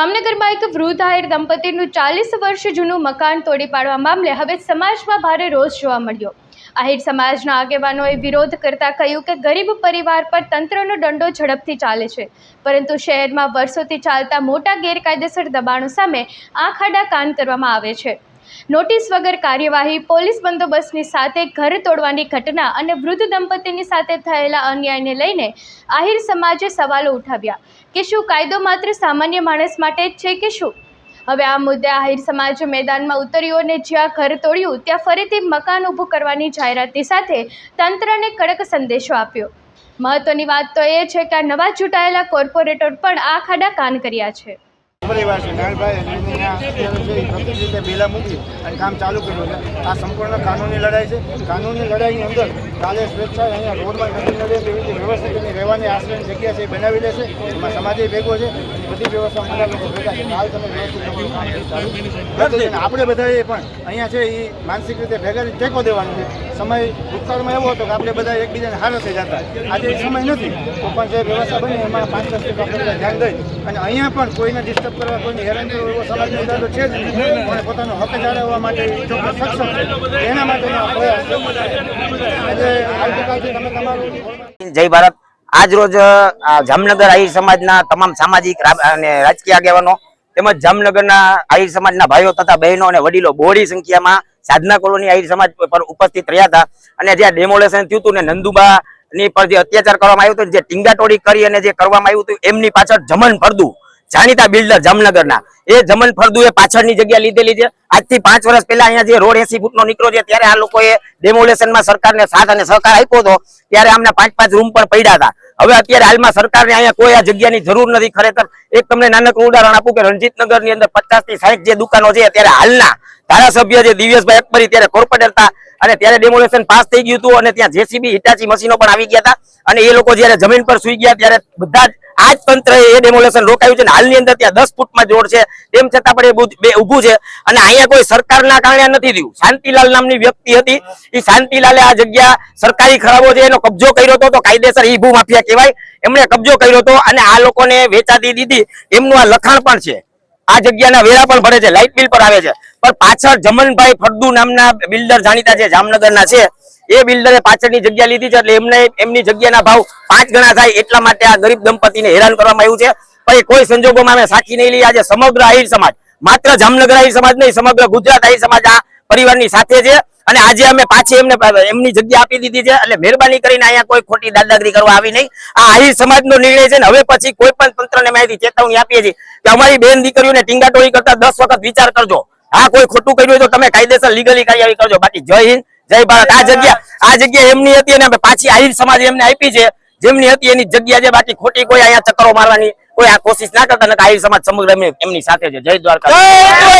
જામનગરમાં એક વૃદ્ધ આહિર દંપતીનું 40 વર્ષ જૂનું મકાન તોડી પાડવા મામલે હવે સમાજમાં ભારે રોષ જોવા મળ્યો। આહિર સમાજના આગેવાનોએ વિરોધ કરતા કહ્યું કે ગરીબ પરિવાર પર તંત્રનો દંડો ઝડપથી ચાલે છે, પરંતુ શહેરમાં વર્ષોથી ચાલતા મોટા ગેરકાયદેસર દબાણો સામે આંખ આડા કાન કરવામાં આવે છે। નોટિસ વગર કાર્યવાહી, પોલીસ બંદોબસ્તની સાથે ઘર તોડવાની ઘટના અને વૃદ્ધ દંપતીની સાથે થયેલા અન્યાયને લઈને આહિર સમાજે સવાલો ઉઠાવ્યા કે શું કાયદો માત્ર સામાન્ય માણસ માટે જ છે કે શું? હવે આ મુદ્દે આહિર સમાજ મેદાનમાં ઉતર્યો અને જ્યાં ઘર તોડ્યું ત્યાં ફરીથી મકાન ઊભું કરવાની જાહેરાતની સાથે તંત્રને કડક સંદેશો આપ્યો। મહત્વની વાત તો એ છે કે આ નવા ચૂંટાયેલા કોર્પોરેટર પણ આંખ આડા કાન કર્યા છે। પરિવાર છે રીતે બેલા મૂકી અને કામ ચાલુ કર્યું છે। આ સંપૂર્ણ કાનૂની લડાઈ છે। કાનૂની લડાઈની અંદર કાલે સ્વેચ્છાએ અહીંયા રોડમાં નથી લડે તેવી રીતે વ્યવસ્થિત એની રહેવાની આશ્રયની જગ્યા છે એ બનાવી લેશે। એમાં સમાજે ભેગો છે, બધી વ્યવસ્થા બધા લોકો ભેગા છે। હાલ તમે વ્યવસ્થિત તમારું કામ ચાલુ આપણે બધાએ પણ અહીંયા છે એ માનસિક રીતે ભેગા ટેકો દેવાનું છે। સમય ભૂતકાળમાં એવો હતો કે આપણે બધા એકબીજાને હારા થઈ જતા, આજે એ સમય નથી। તો પણ જે વ્યવસ્થા બની એમાં 5-10% આપણે ધ્યાન દઈ અને અહીંયા પણ કોઈને ડિસ્ટર્બ કરવા, કોઈને હેરાન કરવા એવો સમાજનો ઈરાદો છે જ નહીં, પણ પોતાનો હક જાળવવા માટે ચોક્કસ સક્ષમ છે। એના માટેનો પ્રયાસ છે। આવતીકાલથી તમે તમારું જય ભારત। આજ રોજ જામનગર આહિર સમાજના તમામ સામાજિક અને રાજકીય આગેવાનો તેમજ જામનગરના આહિર સમાજના ભાઈઓ તથા બહેનો અને વડીલો બહોળી સંખ્યામાં સાધના કોલોની આહિર સમાજ પર ઉપસ્થિત રહ્યા હતા અને જ્યાં ડેમોલેશન થયું હતું ને નંદુબા ની પર જે અત્યાચાર કરવામાં આવ્યો હતો, જે ટીંગાટોળી કરી અને જે કરવામાં આવ્યું હતું, એમની પાછળ જમન ફળદુ જાણીતા બિલ્ડર જામનગરના એ જમન ફળદુએ પાછળની જગ્યા લીધેલી છે। આજથી 5 વર્ષ પહેલા અહીંયા જે રોડ 80 ફૂટનો નીકળ્યો છે ત્યારે આ લોકોએ ડેમોલેશનમાં સરકારને સાથ અને સહકાર આપ્યો હતો, ત્યારે આમના 5-5 રૂમ પણ પડ્યા હતા। હવે અત્યારે હાલમાં સરકારને અહીંયા કોઈ આ જગ્યાની જરૂર નથી। ખરેખર એક તમને નાનકડું ઉદાહરણ આપું કે રણજીતનગર ની અંદર 50 થી 60 જે દુકાનો છે, અત્યારે હાલના ધારાસભ્ય જે દિવ્યેશભાઈ અકબરી ત્યારે કોર્પોરેટર હતા અને ત્યારે ડેમોલેશન પાસ થઈ ગયું હતું અને ત્યાં જેસીબી હિટાચી મશીનો પણ આવી ગયા હતા અને એ લોકો જયારે જમીન પર સુઈ ગયા ત્યારે બધા જ આજ તંત્ર એ ડેમોલેશન રોકાયું છે। હાલની અંદર ત્યાં 10 ફૂટમાં જોડ છે, તેમ છતાં પણ એ ઊભું છે અને અહીંયા કોઈ સરકારના કારણે નથી થયું। શાંતિલાલ નામની વ્યક્તિ હતી, એ શાંતિલાલે આ જગ્યા સરકારી ખરાબો છે એનો કબજો કર્યો હતો, તો કાયદેસર ઈ ભૂ માફિયા કહેવાય, એમણે કબજો કર્યો હતો અને આ લોકોને વેચાતી દીધી। એમનું આ લખાણ પણ છે, આ જગ્યાના વેરા પણ ભરે છે, લાઇટ બિલ પર આવે છે, પણ પાછળ જમનભાઈ ફળદુ નામના બિલ્ડર જાણીતા છે જામનગરના છે, એ બિલ્ડરે પાછળની જગ્યા લીધી છે એટલે એમની જગ્યાના ભાવ 5 ગણા થાય એટલા માટે આ ગરીબ દંપતીને હેરાન કરવામાં આવ્યું છે। પણ કોઈ સંજોગોમાં અમે સાચી નહીં લઈએ। આજે સમગ્ર આહિર સમાજ, માત્ર જામનગર આહિર સમાજ નહીં, સમગ્ર ગુજરાત આહિર સમાજ આ પરિવારની સાથે છે અને આજે અમે પાછી એમની જગ્યા આપી દીધી છે। એટલે મહેરબાની કરીને અહીંયા કોઈ ખોટી દાદાગીરી કરવા આવી નહીં। આ આહિર સમાજનો નિર્ણય છે ને હવે પછી કોઈ પણ તંત્રને માહિતી ચેતવણી આપીએ છીએ કે અમારી બેન દીકરીઓને ટીંગાટોળી કરતા 10 વખત વિચાર કરજો। હા, કોઈ ખોટું કર્યું હોય તો તમે કાયદેસર લીગલી કાર્યવાહી કરજો। બાકી જય હિન્દ, જય ભારત। આ જગ્યા એમની હતી અને પાછી આહિર સમાજ એમને આપી છે, જેમની હતી એની જગ્યા છે। બાકી ખોટી કોઈ અહીંયા ચક્કરો મારવાની કોઈ આ કોશિશ ના કરતા, આહિર સમાજ સમગ્ર એમની સાથે છે। જય દ્વારકા।